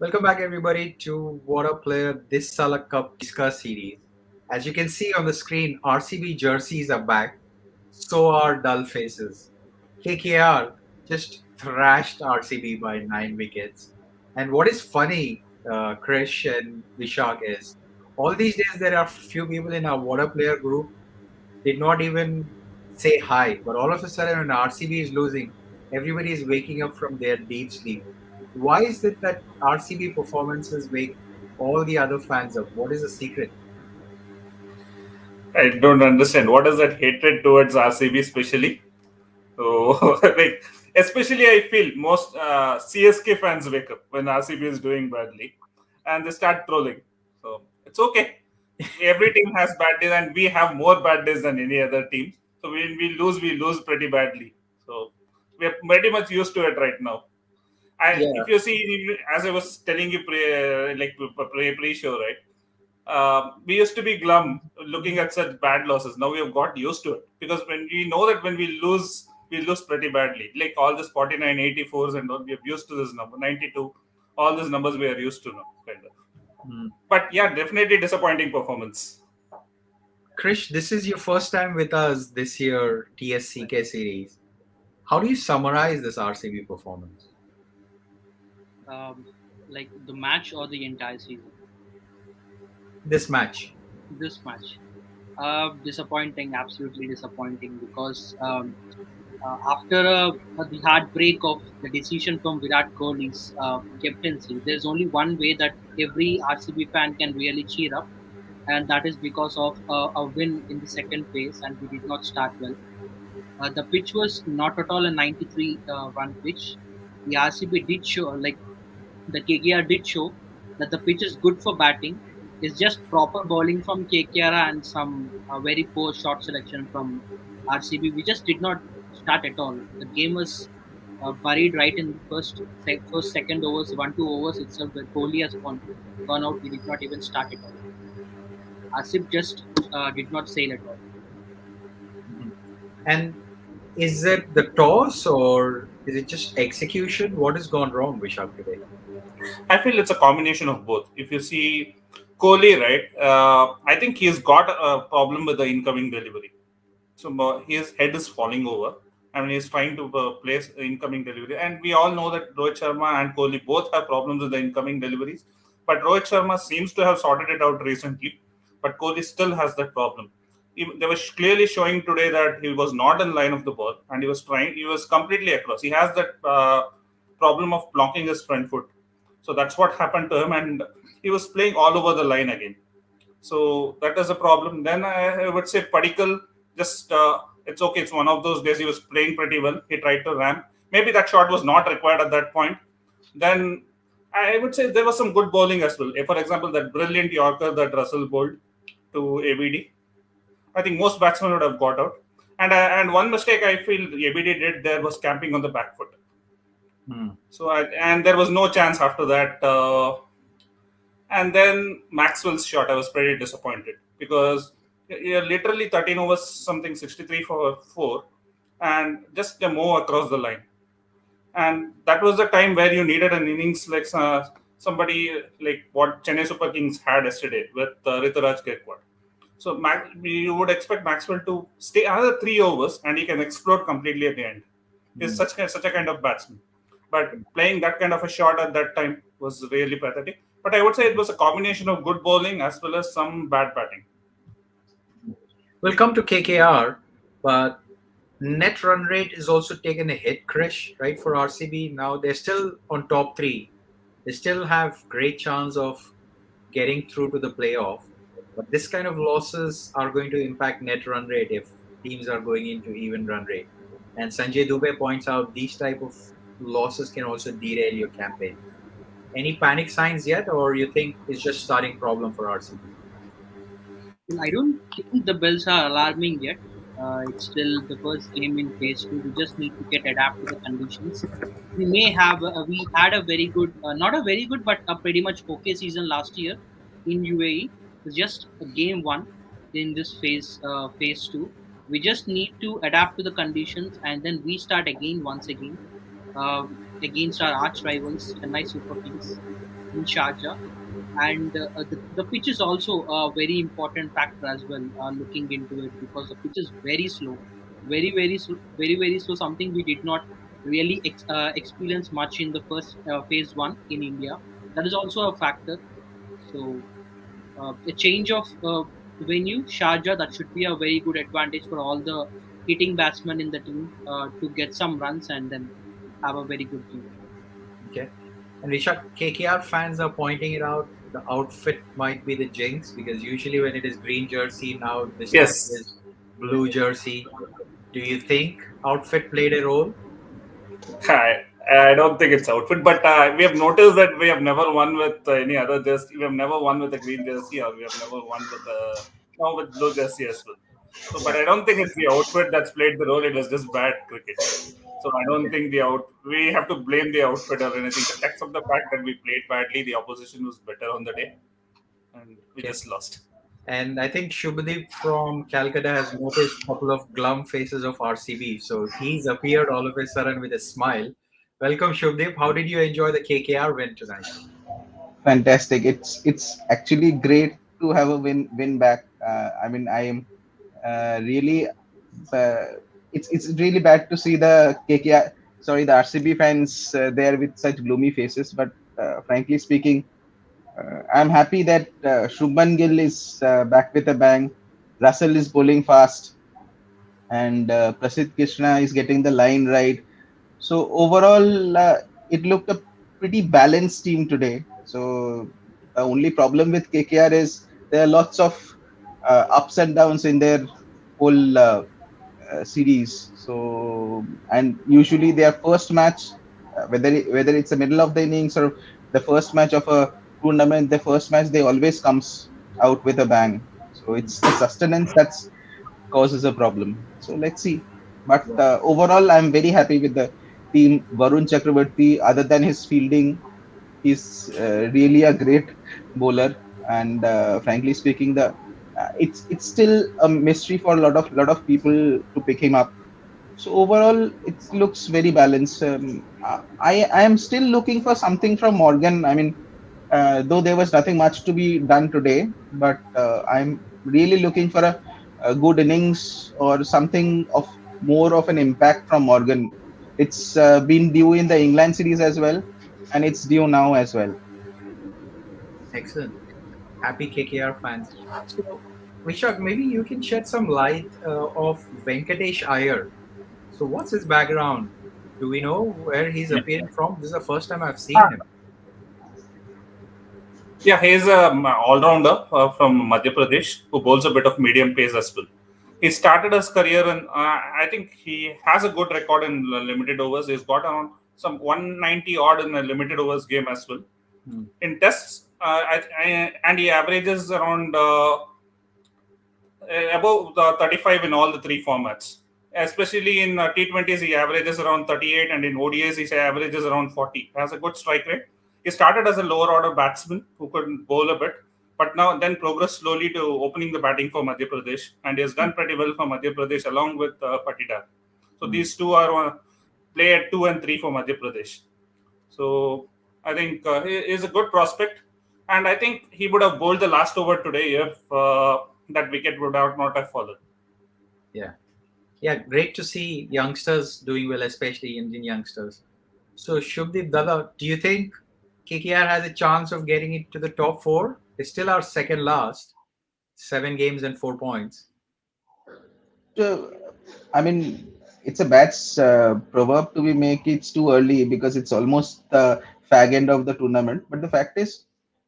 Welcome back, everybody, to Waadaplaya this Salak Cup Discuss series. As you can see on the screen, RCB jerseys are back. So are dull faces. KKR just thrashed RCB by 9 wickets. And what is funny, Krish and Vishak, is all these days there are few people in our Waadaplaya group did not even say hi. But all of a sudden, when RCB is losing, everybody is waking up from their deep sleep. Why is it that RCB performances wake all the other fans up? What is the secret? I don't understand. What is that hatred towards RCB, especially? So, like, especially I feel most CSK fans wake up when RCB is doing badly, and they start trolling. So it's okay. Every team has bad days, and we have more bad days than any other team. So when we lose pretty badly. So we're pretty much used to it right now. If Yeah. you see, as I was telling you, pre-show, right? We used to be glum looking at such bad losses. Now we have got used to it because when we know that when we lose pretty badly. Like all this 49, 84s and all, we are used to this number, 92. All these numbers we are used to now, kind of. Hmm. But yeah, definitely disappointing performance. Krish, this is your first time with us this year, TSCK series. How do you summarize this RCB performance? um, like the match or the entire season? This match. This match, disappointing, absolutely disappointing because after the heartbreak of the decision from Virat Kohli's captaincy, there's only one way that every RCB fan can really cheer up, and that is because of a win in the second phase, and we did not start well. The pitch was not at all a 93 run pitch. The RCB did show, like the KKR did show that the pitch is good for batting. It's just proper bowling from KKR and some very poor shot selection from RCB. We just did not start at all. The game was buried right in the first second overs, 1 2 overs itself. Where Kohli has gone out. We did not even start at all. RCB just did not sail at all. Mhm. And is it the toss or is it just execution? What has gone wrong, Vishak, today? I feel it's a combination of both. If you see Kohli, right, I think he's got a problem with the incoming delivery. So his head is falling over. I mean, he's trying to place incoming delivery, and we all know that Rohit Sharma and Kohli both have problems with the incoming deliveries. But Rohit Sharma seems to have sorted it out recently, but Kohli still has that problem. They were clearly showing today that he was not in line of the ball, and he was trying. He was completely across. He has that problem of blocking his front foot. So that's what happened to him, and he was playing all over the line again. So that is a problem. Then I would say Padikal just it's okay. It's one of those days he was playing pretty well. He tried to ramp. Maybe that shot was not required at that point. Then I would say there was some good bowling as well. For example, that brilliant Yorker that Russell bowled to ABD. I think most batsmen would have got out. And one mistake I feel ABD did there was camping on the back foot. Hmm. So and there was no chance after that. And then Maxwell's shot, I was pretty disappointed because you're literally 13 overs, something 63 for 4, and just a move across the line. And that was the time where you needed an innings like somebody like what Chennai Super Kings had yesterday with Rituraj Gaikwad. So you would expect Maxwell to stay another 3 overs and he can explode completely at the end. He's Hmm. such a kind of batsman. But playing that kind of a shot at that time was really pathetic. But I would say it was a combination of good bowling as well as some bad batting. We'll come to KKR, but Net run rate is also taken a hit, Krish, right, for RCB. Now they're still on top three. They still have great chance of getting through to the playoff. But this kind of losses are going to impact net run rate if teams are going into even run rate. And Sanjay Dubey points out these type of losses can also derail your campaign. Any panic signs yet, or you think it's just starting problem for RCB? Well, I don't think the bells are alarming yet. It's still the first game in phase two. We just need to get adapt to the conditions. We had a very good, not a very good, but a pretty much okay season last year in UAE. It's just a game one in this phase two. We just need to adapt to the conditions and then restart again once again against our arch rivals Chennai Super Kings in Sharjah. And the pitch is also a very important factor as well, looking into it, because the pitch is very slow, very slow, very slow, something we did not really experience much in the first phase one in India. That is also a factor. So a change of venue, Sharjah, that should be a very good advantage for all the hitting batsmen in the team to get some runs and then have a very good game. Okay. And Rishabh, KKR fans are pointing it out. The outfit might be the jinx because usually when it is green jersey, now this time it Yes. is blue jersey. Do you think outfit played a role? I don't think it's outfit, but we have noticed that we have never won with any other jersey. We have never won with a green jersey, or we have never won with a no with blue jersey as well. So, but Yeah. I don't think it's the outfit that's played the role. It was just bad cricket. So I don't Okay. think the out. We have to blame the outfit or anything. Except the fact that we played badly. The opposition was better on the day, and we Okay. just lost. And I think Shubhadeep from Calcutta has noticed a couple of glum faces of RCB. So he's appeared all of a sudden with a smile. Welcome, Shubhadeep. How did you enjoy the KKR win tonight? Fantastic. It's actually great to have a win back. I mean, I am really. Uh, it's really bad to see the KKR, sorry, the RCB fans there with such gloomy faces. But frankly speaking, I'm happy that Shubman Gill is back with a bang. Russell is bowling fast, and Prasidh Krishna is getting the line right. So overall, it looked a pretty balanced team today. So the only problem with KKR is there are lots of ups and downs in their whole series. So and usually their first match, whether it's the middle of the innings or the first match of a tournament, the first match they always comes out with a bang. So Hmm. it's the sustenance that's causes a problem. So let's see. But Yeah. overall, I'm very happy with the team. Varun Chakravarthy, other than his fielding, he's really a great bowler. And frankly speaking, the it's still a mystery for a lot of people to pick him up. So overall, it looks very balanced. I am still looking for something from Morgan. I mean, though there was nothing much to be done today, but I'm really looking for a good innings or something of more of an impact from Morgan. It's been due in the England series as well, and it's due now as well. Excellent. Happy KKR fans. So, Vishak, maybe you can shed some light of Venkatesh Iyer. So, what's his background? Do we know where he's appearing from? This is the first time I've seen him. Yeah, he's a all-rounder from Madhya Pradesh who bowls a bit of medium pace as well. He started his career and I think he has a good record in limited overs. He's got around some 190 odd in a limited overs game as well. Hmm. In tests, and he averages around above the 35 in all the three formats. Especially in T20s, he averages around 38, and in ODIs, he averages around 40. Has a good strike rate. He started as a lower order batsman who could bowl a bit, but now then progressed slowly to opening the batting for Madhya Pradesh, and he has Hmm. done pretty well for Madhya Pradesh along with Patidar. So Hmm. these two are play at 2 and 3 for Madhya Pradesh. So I think he is a good prospect, and I think he would have bowled the last over today if that wicket would have not have fallen. Yeah. Yeah, great to see youngsters doing well, especially Indian youngsters. So, Shubdeep Dada, do you think KKR has a chance of getting it to the top four? They still are second last, 7 games and 4 points. So, I mean, it's a bad proverb to be make it's too early because it's almost the fag end of the tournament. But the fact is,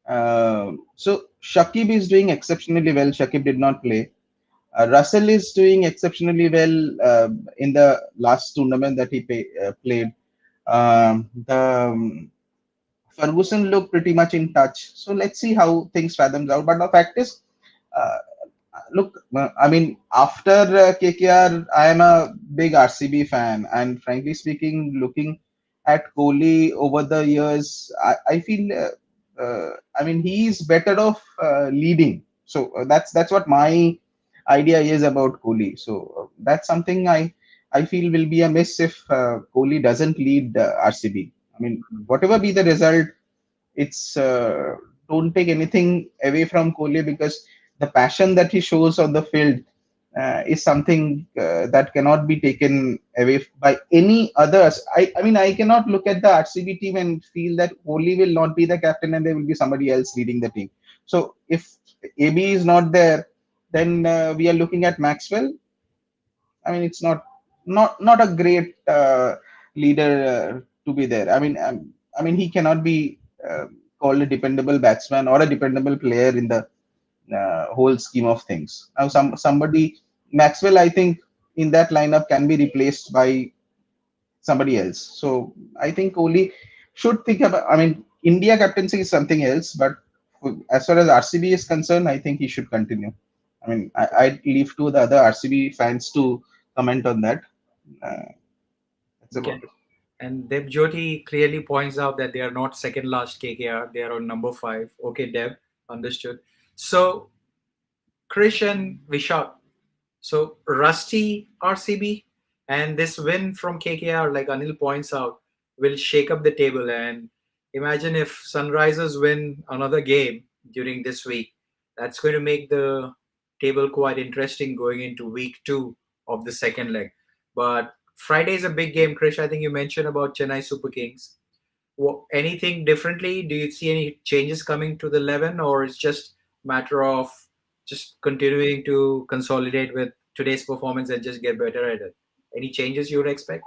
so Shakib is doing exceptionally well. Shakib did not play. Russell is doing exceptionally well in the last tournament that played. The Ferguson looked pretty much in touch. So let's see how things fathoms out. But the fact is, uh, look, I mean, after KKR, I am a big RCB fan, and frankly speaking, looking at Kohli over the years, I feel, I mean, he's better off leading. So that's what my idea is about Kohli. So that's something I feel will be a miss if Kohli doesn't lead RCB. I mean, whatever be the result, it's don't take anything away from Kohli because the passion that he shows on the field is something that cannot be taken away by any others. I mean, I cannot look at the RCB team and feel that Kohli will not be the captain and there will be somebody else leading the team. So if AB is not there, then we are looking at Maxwell. I mean, it's not a great leader to be there. I mean, he cannot be called a dependable batsman or a dependable player in the whole scheme of things. Now, somebody Maxwell, I think, in that lineup can be replaced by somebody else. So I think Kohli should think about. I mean, India captaincy is something else, but as far as RCB is concerned, I think he should continue. I mean, I leave to the other RCB fans to comment on that. Uh, that's Okay. about it. And Deb Jyoti clearly points out that they are not second last KKR. They are on number 5. Okay, Deb, understood. So, Krish and Vishak, so rusty RCB and this win from KKR, like Anil points out, will shake up the table. And imagine if Sunrisers win another game during this week. That's going to make the table quite interesting going into week 2 of the second leg. But Friday is a big game, Krish. I think you mentioned about Chennai Super Kings. Anything differently? Do you see any changes coming to the 11, or it's just matter of just continuing to consolidate with today's performance and just get better at it? Any changes you would expect?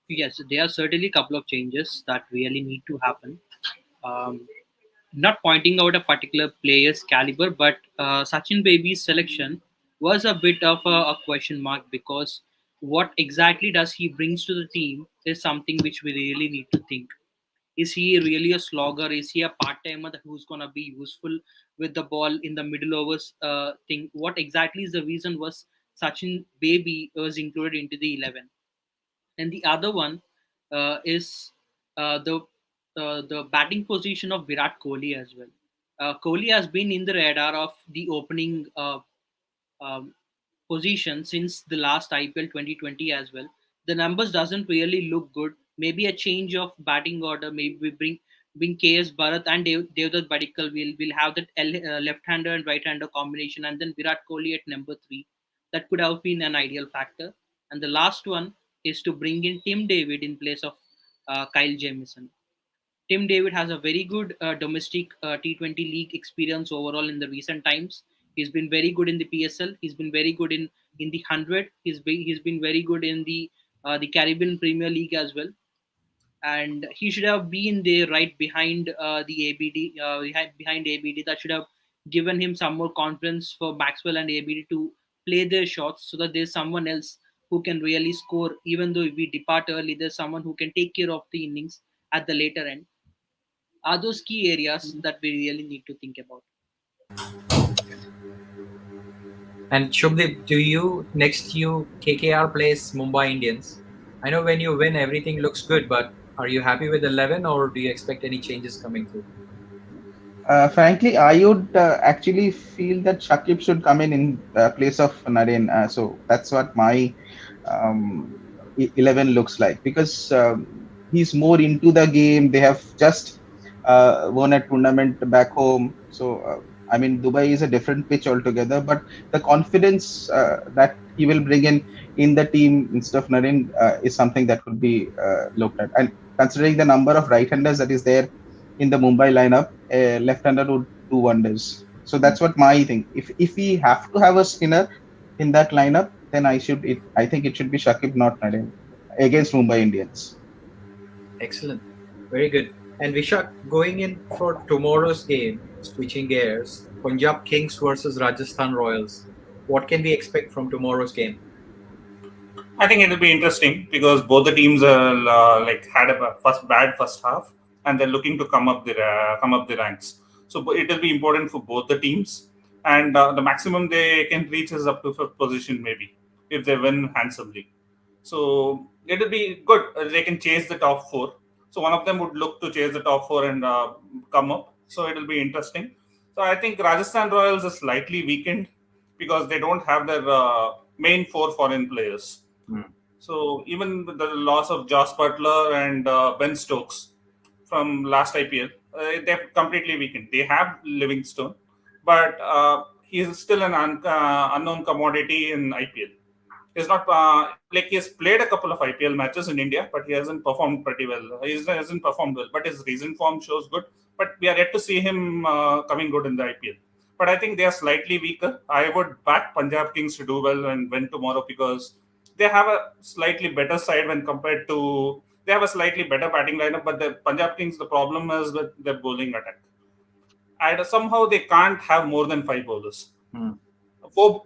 Yes, there are certainly a couple of changes that really need to happen. Um, Not pointing out a particular player's caliber, but Sachin Baby's selection was a bit of a question mark because what exactly does he brings to the team is something which we really need to think. Is he really a slogger? Is he a part timer who's gonna be useful with the ball in the middle overs thing? What exactly is the reason was Sachin Baby was included into the 11? And the other one is the batting position of Virat Kohli as well. Kohli has been in the radar of the opening um, position since the last IPL 2020 as well. The numbers doesn't really look good. Maybe a change of batting order. Maybe we bring KS Bharat and Devdutt Padikkal. Will have that left-hander and right-hander combination, and then Virat Kohli at number 3. That could have been an ideal factor. And the last one is to bring in Tim David in place of Kyle Jamieson. Tim David has a very good domestic T20 league experience overall in the recent times. He's been very good in the PSL. He's been very good in the 100. He's been very good in the Caribbean Premier League as well. And he should have been there right behind the ABD, behind ABD. That should have given him some more confidence for Maxwell and ABD to play their shots so that there's someone else who can really score. Even though if we depart early, there's someone who can take care of the innings at the later end. Are those key areas that we really need to think about? And Shubdeep, do you next you KKR plays Mumbai Indians? I know when you win everything looks good, but are you happy with 11 or do you expect any changes coming through? Frankly, I would actually feel that Shakib should come in place of Naren. So that's what my 11 looks like because he's more into the game. They have just won a tournament back home. So, I mean, Dubai is a different pitch altogether, but the confidence that he will bring in the team instead of Naren is something that could be looked at. And considering the number of right-handers that is there in the Mumbai lineup, a left-hander would do wonders. So that's what my thing. If we have to have a spinner in that lineup, then I think it should be Shakib, not Naren. against Mumbai Indians. Excellent. Very good. And Vishak, going in for tomorrow's game, switching gears, Punjab Kings versus Rajasthan Royals. What can we expect from tomorrow's game? I think it'll be interesting because both the teams are like had a first half, and they're looking to come up the ranks. So it'll be important for both the teams, and the maximum they can reach is up to fifth position maybe if they win handsomely. So it'll be good. They can chase the top four. So one of them would look to chase the top four and come up. So it'll be interesting. So I think Rajasthan Royals is slightly weakened because they don't have their main four foreign players. Hmm. So even with the loss of Josh Butler and Ben Stokes from last IPL, they're completely weakened. They have Livingstone, but he is still an unknown commodity in IPL. He's not like he has played a couple of IPL matches in India, but he hasn't performed pretty well. He hasn't performed well, but his recent form shows good. But we are yet to see him coming good in the IPL. But I think they are slightly weaker. I would back Punjab Kings to do well and win tomorrow because they have a slightly better side when compared to they have a slightly better batting lineup. But the Punjab Kings, the problem is with their bowling attack. And somehow they can't have more than five bowlers Hmm. four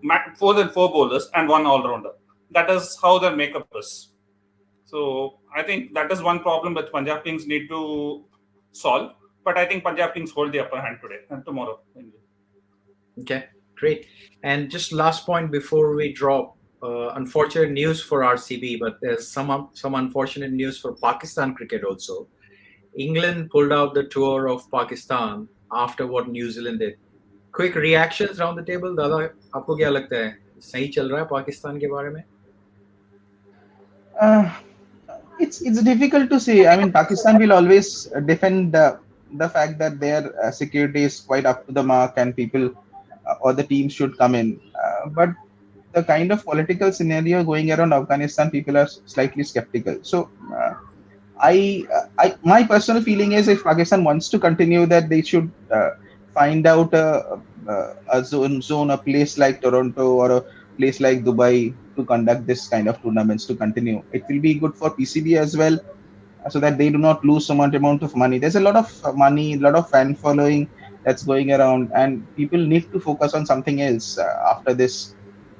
than four bowlers and one all rounder. That is how their makeup is. So I think that is one problem that Punjab Kings need to solve. But I think Punjab Kings hold the upper hand today and tomorrow. Okay, great. And just last point before we drop, unfortunate news for RCB, but there's some unfortunate news for Pakistan cricket also. England pulled out the tour of Pakistan after what New Zealand did. Quick reactions around the table. दादा आपको क्या लगता है सही चल रहा है पाकिस्तान के बारे में? Uh, it's difficult to say. I mean, Pakistan will always defend the fact that their security is quite up to the mark and people or the team should come in. But the kind of political scenario going around Afghanistan, people are slightly skeptical. So my personal feeling is if Pakistan wants to continue, that they should find out a place like Toronto or a place like Dubai to conduct this kind of tournaments to continue. It will be good for PCB as well, so that they do not lose so much amount of money. There's a lot of money, a lot of fan following that's going around, and people need to focus on something else after this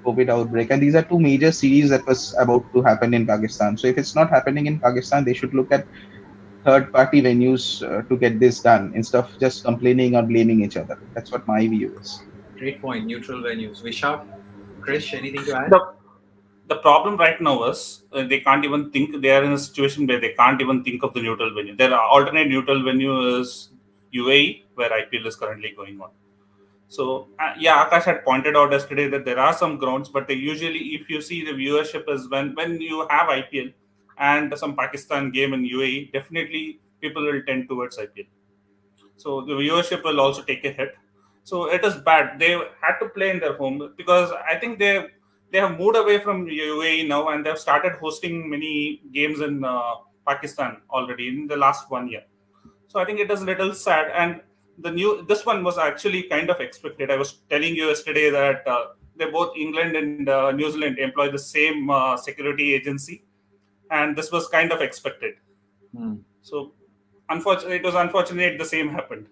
COVID outbreak. And these are two major series that was about to happen in Pakistan. So if it's not happening in Pakistan, they should look at third-party venues to get this done instead of just complaining or blaming each other. That's what my view is. Great point. Neutral venues. Vishak, Krish, anything to add? The problem right now is they can't even think. They are in a situation where they can't even think of the neutral venue. Their alternate neutral venue is UAE, where IPL is currently going on. So yeah, Akash had pointed out yesterday that there are some grounds, but they usually, if you see the viewership is when you have IPL and some Pakistan game in UAE, definitely people will tend towards IPL. So the viewership will also take a hit. So it is bad. They had to play in their home because I think they have moved away from UAE now and they've started hosting many games in Pakistan already in the last 1 year. So I think it is a little sad. And this one was actually kind of expected. I was telling you yesterday that they both England and New Zealand employ the same security agency, and this was kind of expected. Hmm. So unfortunately, it was unfortunate the same happened.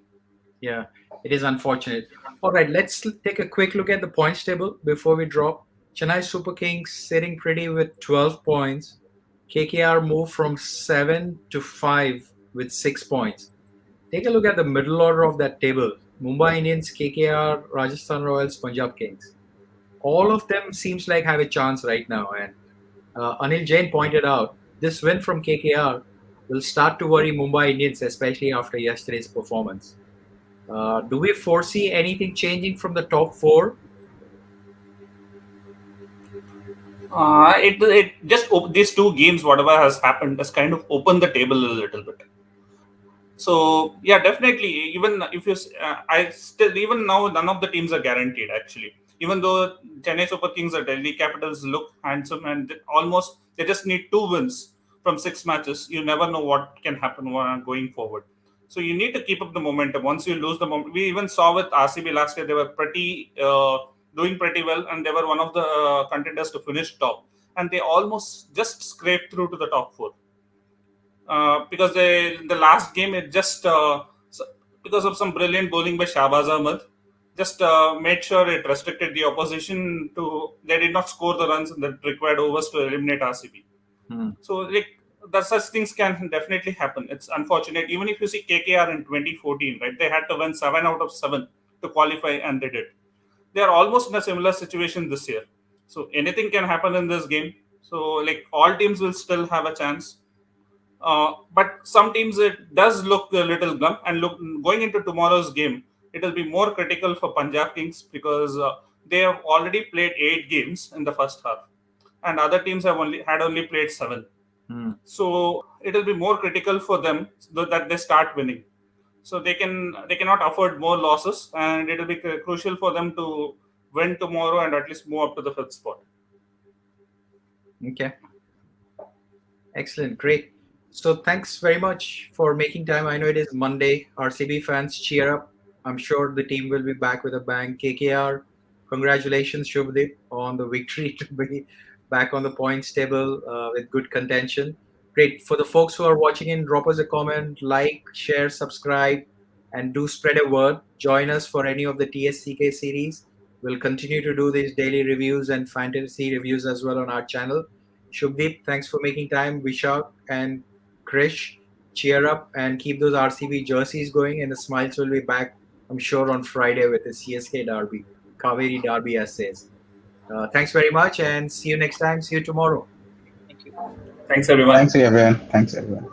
Yeah, it is unfortunate. All right, let's take a quick look at the points table before we drop. Chennai Super Kings sitting pretty with 12 points. KKR moved from 7 to 5 with 6 points. Take a look at the middle order of that table. Mumbai Indians, KKR, Rajasthan Royals, Punjab Kings. All of them seems like have a chance right now. And Anil Jain pointed out this win from KKR will start to worry Mumbai Indians, especially after yesterday's performance. Do we foresee anything changing from the top four? It just these two games, whatever has happened, has kind of opened the table a little bit. So yeah, definitely. Even if you, I still even now none of the teams are guaranteed actually. Even though Chennai Super Kings or Delhi Capitals look handsome and almost they just need 2 wins from 6 matches. You never know what can happen going forward. So you need to keep up the momentum. Once you lose the momentum, we even saw with RCB last year they were doing pretty well and they were one of the contenders to finish top. and they almost just scraped through to the top four. Because in the last game it just because of some brilliant bowling by Shahbaz Ahmed, just made sure it restricted the opposition to they did not score the runs that required overs to eliminate RCB. Hmm. So like that such things can definitely happen. It's unfortunate. Even if you see KKR in 2014, right, they had to win 7 out of 7 to qualify, and they did. They are almost in a similar situation this year. So anything can happen in this game. So like all teams will still have a chance. But some teams it does look a little glum. And look, going into tomorrow's game, it will be more critical for Punjab Kings because they have already played 8 games in the first half, and other teams have only played 7. Hmm. So it will be more critical for them that they start winning. So they cannot afford more losses, and it will be crucial for them to win tomorrow and at least move up to the fifth spot. Okay. Excellent. Great. So thanks very much for making time. I know it is Monday. RCB fans, cheer up. I'm sure the team will be back with a bang. KKR, congratulations, Shubhdeep, on the victory to be back on the points table with good contention. Great. For the folks who are watching in, drop us a comment, like, share, subscribe, and do spread a word. Join us for any of the TSCK series. We'll continue to do these daily reviews and fantasy reviews as well on our channel. Shubdeep, thanks for making time. Vishak and Krish, cheer up and keep those RCB jerseys going, and the smiles will be back, I'm sure, on Friday with the CSK derby, Kaveri derby, as says. Thanks very much, and see you next time. See you tomorrow. Thank you. Thanks everyone. Thanks everyone. Thanks everyone.